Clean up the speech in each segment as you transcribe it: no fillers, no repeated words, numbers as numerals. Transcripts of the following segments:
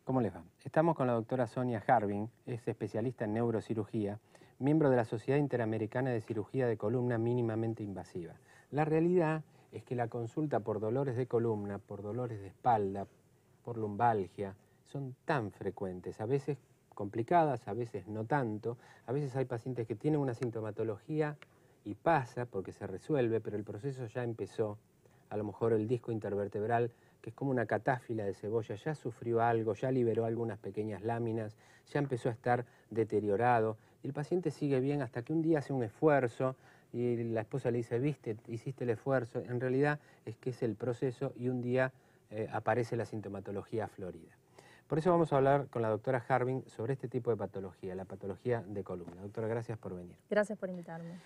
¿Cómo les va? Estamos con la doctora Sonia Harbin, es especialista en neurocirugía, miembro de la Sociedad Interamericana de Cirugía de Columna Mínimamente Invasiva. La realidad es que la consulta por dolores de columna, por dolores de espalda, por lumbalgia, son tan frecuentes, a veces complicadas, a veces no tanto. A veces hay pacientes que tienen una sintomatología y pasa porque se resuelve, pero el proceso ya empezó. A lo mejor el disco intervertebral, que es como una catáfila de cebolla, ya sufrió algo, ya liberó algunas pequeñas láminas, ya empezó a estar deteriorado. Y el paciente sigue bien hasta que un día hace un esfuerzo y la esposa le dice, viste, hiciste el esfuerzo. En realidad es que es el proceso y un día aparece la sintomatología florida. Por eso vamos a hablar con la doctora Harbin sobre este tipo de patología, la patología de columna. Doctora, gracias por venir. Gracias por invitarme.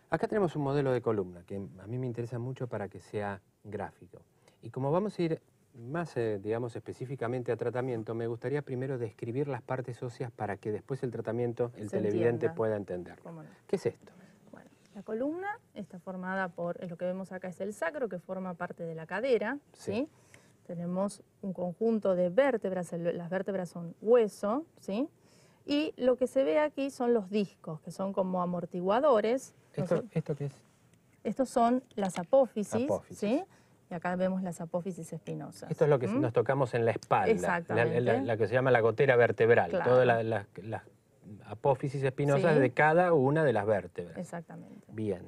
Acá tenemos un modelo de columna que a mí me interesa mucho para que sea gráfico. Y como vamos a ir más, digamos, específicamente a tratamiento, me gustaría primero describir las partes óseas para que después el tratamiento, el televidente pueda entenderlo. ¿Cómo no? ¿Qué es esto? Bueno, la columna está formada por, lo que vemos acá es el sacro, que forma parte de la cadera, ¿sí? Tenemos un conjunto de vértebras, las vértebras son hueso, ¿sí? Y lo que se ve aquí son los discos, que son como amortiguadores. ¿Esto qué es? Estos son las apófisis, ¿sí? Y acá vemos las apófisis espinosas. Esto es lo que nos tocamos en la espalda. Exactamente. La que se llama la gotera vertebral. Claro. Todas las apófisis espinosas de cada una de las vértebras. Exactamente. Bien.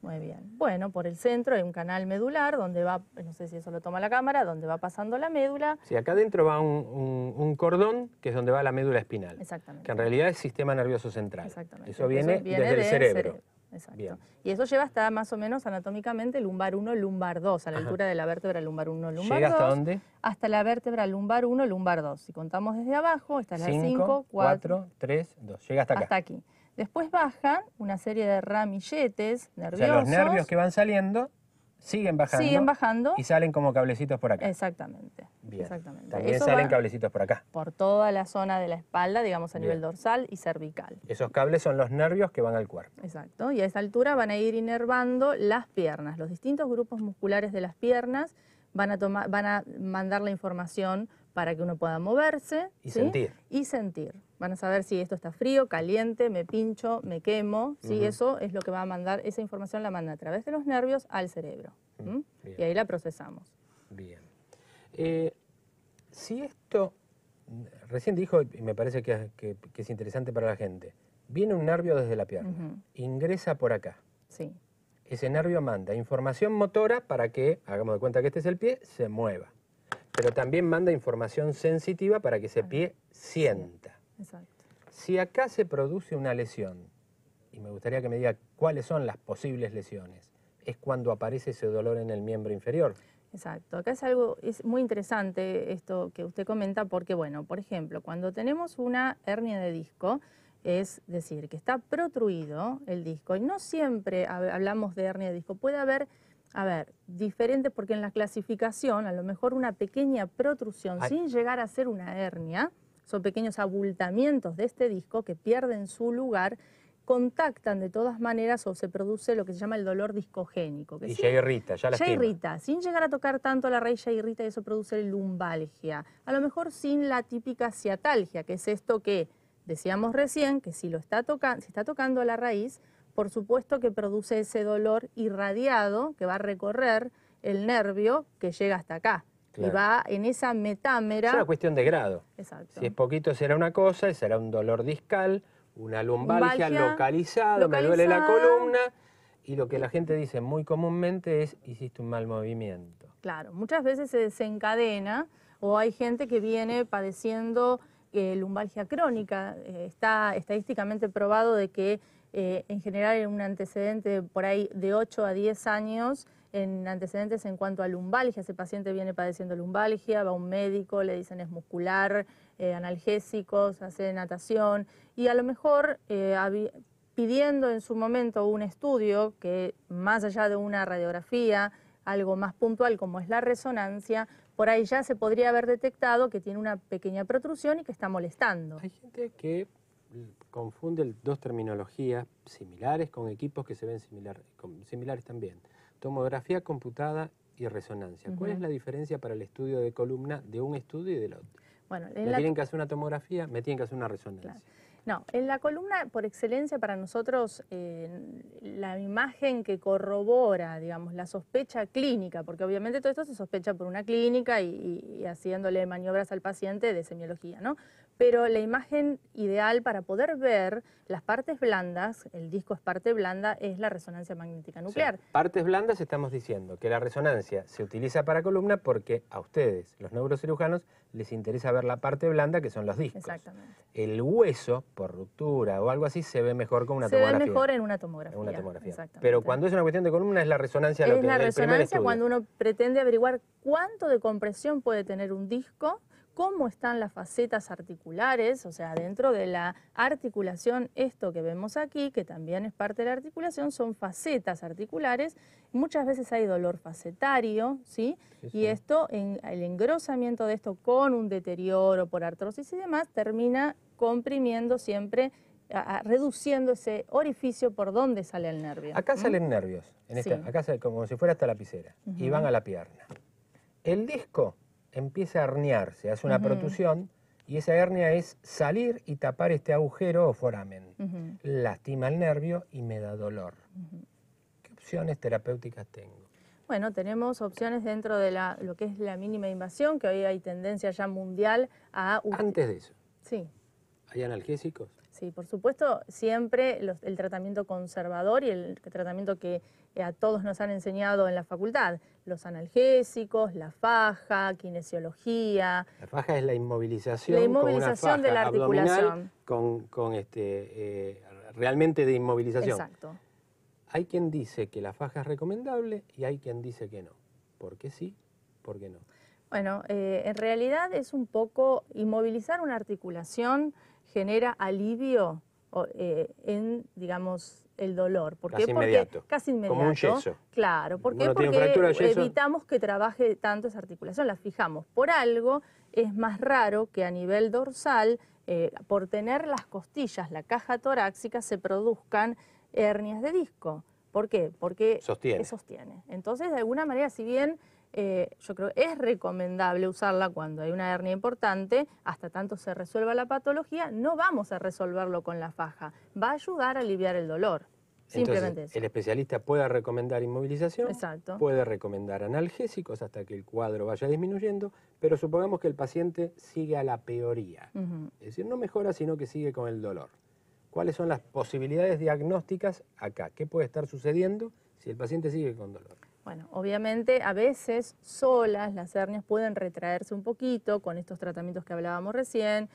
Muy bien. Bueno, por el centro hay un canal medular donde va, no sé si eso lo toma la cámara, donde va pasando la médula. Sí, acá adentro va un cordón, que es donde va la médula espinal. Exactamente. Que en realidad es sistema nervioso central. Exactamente. Eso viene desde el cerebro. Exacto. Bien. Y eso lleva hasta más o menos anatómicamente lumbar 1, lumbar 2, a la altura de la vértebra lumbar 1, lumbar 2. ¿Llega hasta dónde? Hasta la vértebra lumbar 1, lumbar 2. Si contamos desde abajo, esta es la 5, 4, 3, 2. Llega hasta acá. Hasta aquí. Después bajan una serie de ramilletes nerviosos. O sea, los nervios que van saliendo siguen bajando. Y salen como cablecitos por acá. Exactamente. Bien. Exactamente. También salen cablecitos por acá. Por toda la zona de la espalda, digamos a nivel dorsal y cervical. Esos cables son los nervios que van al cuerpo. Exacto. Y a esa altura van a ir inervando las piernas. Los distintos grupos musculares de las piernas van a mandar la información para que uno pueda moverse. Y sentir. Y sentir. Van a saber si esto está frío, caliente, me pincho, me quemo. ¿Sí? Eso es lo que va a mandar, esa información la manda a través de los nervios al cerebro. Y ahí la procesamos. Bien. Si esto, recién dijo, y me parece que es interesante para la gente, viene un nervio desde la pierna, ingresa por acá. Sí. Ese nervio manda información motora para que, hagamos de cuenta que este es el pie, se mueva. Pero también manda información sensitiva para que ese pie sienta. Exacto. Si acá se produce una lesión, y me gustaría que me diga cuáles son las posibles lesiones, es cuando aparece ese dolor en el miembro inferior. Exacto. Acá es muy interesante esto que usted comenta porque, bueno, por ejemplo, cuando tenemos una hernia de disco, es decir, que está protruido el disco, y no siempre hablamos de hernia de disco, puede haber, diferentes, porque en la clasificación, a lo mejor una pequeña protrusión sin llegar a ser una hernia, son pequeños abultamientos de este disco que pierden su lugar, contactan de todas maneras o se produce lo que se llama el dolor discogénico. Que ya irrita, ya lastima. Ya irrita, sin llegar a tocar tanto la raíz ya irrita y eso produce lumbalgia. A lo mejor sin la típica ciatalgia, que es esto que decíamos recién, que si está tocando la raíz, por supuesto que produce ese dolor irradiado que va a recorrer el nervio que llega hasta acá. Claro. Y va en esa metámera. Es una cuestión de grado. Exacto. Si es poquito será una cosa, será un dolor discal, una lumbalgia localizada, me duele la columna. Y lo que la gente dice muy comúnmente es, hiciste un mal movimiento. Claro, muchas veces se desencadena o hay gente que viene padeciendo lumbalgia crónica. Está estadísticamente probado de que en general en un antecedente por ahí de 8 a 10 años, en antecedentes en cuanto a lumbalgia, ese paciente viene padeciendo lumbalgia, va a un médico, le dicen es muscular, analgésicos, hace natación y a lo mejor pidiendo en su momento un estudio que más allá de una radiografía, algo más puntual como es la resonancia, por ahí ya se podría haber detectado que tiene una pequeña protrusión y que está molestando. Hay gente que confunde dos terminologías similares con equipos que se ven similares también. Tomografía computada y resonancia. ¿Cuál es la diferencia para el estudio de columna de un estudio y del otro? Bueno, me tienen que hacer una tomografía, me tienen que hacer una resonancia. Claro. No, en la columna, por excelencia para nosotros, la imagen que corrobora, digamos, la sospecha clínica, porque obviamente todo esto se sospecha por una clínica y haciéndole maniobras al paciente de semiología, ¿no? Pero la imagen ideal para poder ver las partes blandas, el disco es parte blanda, es la resonancia magnética nuclear. Sí. Partes blandas estamos diciendo que la resonancia se utiliza para columna porque a ustedes, los neurocirujanos, les interesa ver la parte blanda, que son los discos. Exactamente. El hueso, por ruptura o algo así, se ve mejor con una tomografía. Se ve mejor en una tomografía. En una tomografía. Exactamente. Pero cuando es una cuestión de columna es la resonancia lo que es la resonancia cuando uno pretende averiguar cuánto de compresión puede tener un disco, cómo están las facetas articulares, o sea, dentro de la articulación, esto que vemos aquí, que también es parte de la articulación, son facetas articulares. Muchas veces hay dolor facetario, ¿sí? Y esto, el engrosamiento de esto con un deterioro por artrosis y demás, termina comprimiendo siempre, reduciendo ese orificio por donde sale el nervio. Acá salen nervios, acá sale como si fuera esta lapicera, y van a la pierna. El disco empieza a herniarse, hace una protusión, y esa hernia es salir y tapar este agujero o foramen. Lastima el nervio y me da dolor. ¿Qué opciones terapéuticas tengo? Bueno, tenemos opciones dentro de lo que es la mínima invasión, que hoy hay tendencia ya mundial a... Antes de eso, sí. ¿hay analgésicos? Sí, por supuesto, siempre el tratamiento conservador y el tratamiento que a todos nos han enseñado en la facultad, los analgésicos, la faja, kinesiología. La faja es la inmovilización. La inmovilización de la articulación. Con realmente de inmovilización. Exacto. Hay quien dice que la faja es recomendable y hay quien dice que no. ¿Por qué sí? ¿Por qué no? Bueno, en realidad es un poco inmovilizar una articulación genera alivio en, digamos, el dolor. ¿Por qué? Inmediato. Casi inmediato. Como un yeso. Claro. ¿Por qué? Uno tiene Porque fractura de yeso. evitamos que trabaje tanto esa articulación, la fijamos. Por algo es más raro que a nivel dorsal, por tener las costillas, la caja torácica, se produzcan hernias de disco. ¿Por qué? Porque sostiene. Entonces, de alguna manera, si bien yo creo que es recomendable usarla cuando hay una hernia importante, hasta tanto se resuelva la patología, no vamos a resolverlo con la faja. Va a ayudar a aliviar el dolor. Simplemente Entonces, eso. el especialista puede recomendar inmovilización, exacto, puede recomendar analgésicos hasta que el cuadro vaya disminuyendo, pero supongamos que el paciente sigue a la peoría. Es decir, no mejora, sino que sigue con el dolor. ¿Cuáles son las posibilidades diagnósticas acá? ¿Qué puede estar sucediendo si el paciente sigue con dolor? Bueno, obviamente a veces solas las hernias pueden retraerse un poquito con estos tratamientos que hablábamos recién,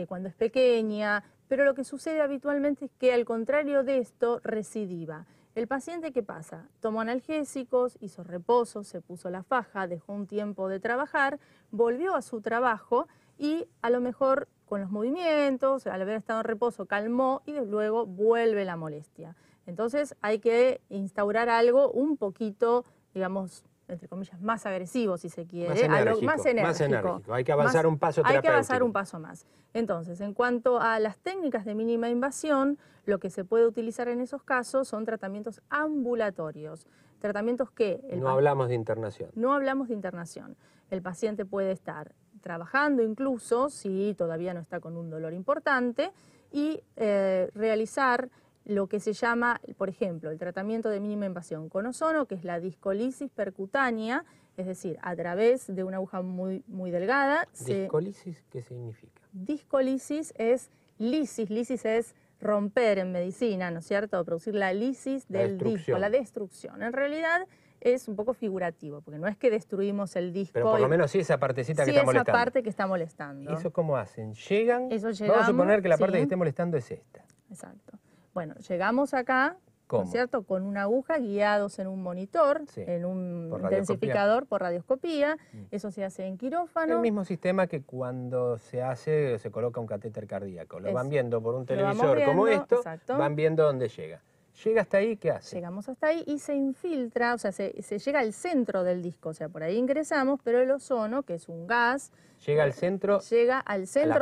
cuando es pequeña, pero lo que sucede habitualmente es que al contrario de esto recidiva. El paciente, ¿qué pasa? Tomó analgésicos, hizo reposo, se puso la faja, dejó un tiempo de trabajar, volvió a su trabajo y a lo mejor con los movimientos, al haber estado en reposo, calmó y luego vuelve la molestia. Entonces hay que instaurar algo un poquito, digamos, entre comillas, más agresivo, si se quiere. Más enérgico. Hay que avanzar un paso terapéutico. Hay que avanzar un paso más. Entonces, en cuanto a las técnicas de mínima invasión, lo que se puede utilizar en esos casos son tratamientos ambulatorios. Tratamientos que... No hablamos de internación. No hablamos de internación. El paciente puede estar trabajando incluso, si todavía no está con un dolor importante, y realizar lo que se llama, por ejemplo, el tratamiento de mínima invasión con ozono, que es la discolisis percutánea, es decir, a través de una aguja muy delgada. ¿Discolisis qué significa? Discolisis es lisis, lisis es romper en medicina, ¿no es cierto? Producir la lisis del disco, la destrucción. En realidad es un poco figurativo, porque no es que destruimos el disco. Pero por lo menos sí esa partecita que está molestando. Sí, esa parte que está molestando. ¿Y eso cómo hacen? ¿Llegan? Vamos a suponer que la parte que esté molestando es esta. Exacto. Bueno, llegamos acá, ¿no es cierto?, con una aguja guiados en un monitor, en un intensificador por radioscopía. Eso se hace en quirófano. El mismo sistema que cuando se coloca un catéter cardíaco. Lo van viendo por un televisor como esto, van viendo dónde llega. Llega hasta ahí, ¿qué hace? Llegamos hasta ahí y se infiltra, o sea, se llega al centro del disco, o sea, por ahí ingresamos, pero el ozono, que es un gas... Llega al centro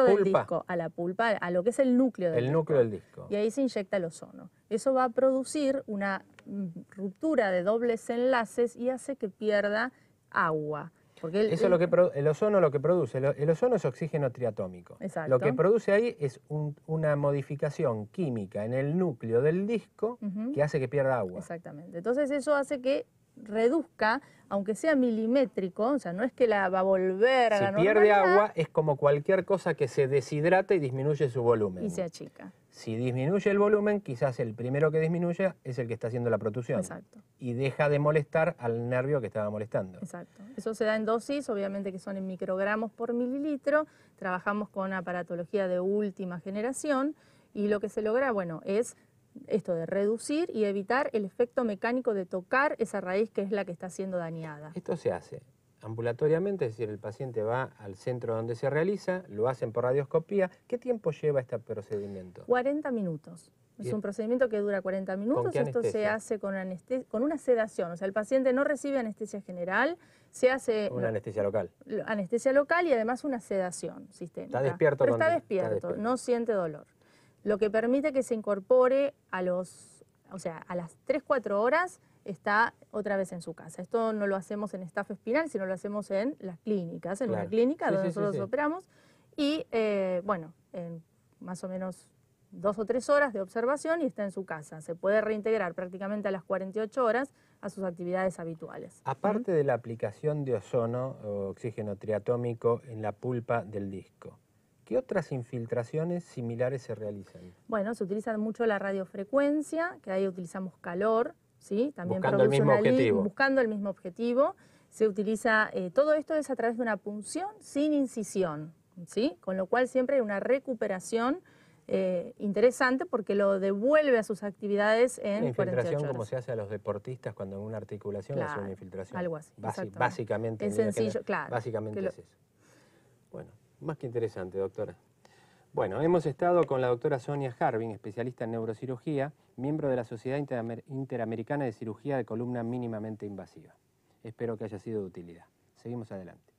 del disco, a la pulpa, a lo que es el núcleo del disco. El núcleo del disco. Y ahí se inyecta el ozono. Eso va a producir una ruptura de dobles enlaces y hace que pierda agua. Porque Eso es lo que el ozono lo que produce. El ozono es oxígeno triatómico. Exacto. Lo que produce ahí es una modificación química en el núcleo del disco que hace que pierda agua. Exactamente. Entonces eso hace que reduzca, aunque sea milimétrico, o sea, no es que la va a volver a la normalidad. Si pierde agua es como cualquier cosa que se deshidrata y disminuye su volumen. Y se achica. Si disminuye el volumen, quizás el primero que disminuye es el que está haciendo la protusión. Exacto. Y deja de molestar al nervio que estaba molestando. Exacto. Eso se da en dosis, obviamente que son en microgramos por mililitro. Trabajamos con aparatología de última generación y lo que se logra, bueno, es esto de reducir y evitar el efecto mecánico de tocar esa raíz que es la que está siendo dañada. Esto se hace ambulatoriamente, es decir, el paciente va al centro donde se realiza, lo hacen por radioscopía. ¿Qué tiempo lleva este procedimiento? 40 minutos. Es un procedimiento que dura 40 minutos. ¿Con qué Esto se hace con una sedación. O sea, el paciente no recibe anestesia general, se hace... Una anestesia local. Anestesia local y además una sedación sistémica. Está despierto. Pero está despierto, no siente dolor. Lo que permite que se incorpore a las 3-4 horas está otra vez en su casa. Esto no lo hacemos en estafa espinal, sino lo hacemos en las clínicas, en una clínica donde nosotros operamos. Y bueno, en más o menos 2 o 3 horas de observación y está en su casa. Se puede reintegrar prácticamente a las 48 horas a sus actividades habituales. Aparte de la aplicación de ozono o oxígeno triatómico en la pulpa del disco, ¿qué otras infiltraciones similares se realizan? Bueno, se utiliza mucho la radiofrecuencia, que ahí utilizamos calor, ¿sí? También buscando el mismo objetivo. Buscando el mismo objetivo. Se utiliza, todo esto es a través de una punción sin incisión, ¿sí? Con lo cual siempre hay una recuperación interesante porque lo devuelve a sus actividades en 48 horas. La infiltración como se hace a los deportistas cuando en una articulación hace una infiltración. Algo así. Básicamente. Es sencillo, claro. Básicamente es eso. Bueno, más que interesante, doctora. Bueno, hemos estado con la doctora Sonia Harbin, especialista en neurocirugía, miembro de la Sociedad Interamericana de Cirugía de Columna Mínimamente Invasiva. Espero que haya sido de utilidad. Seguimos adelante.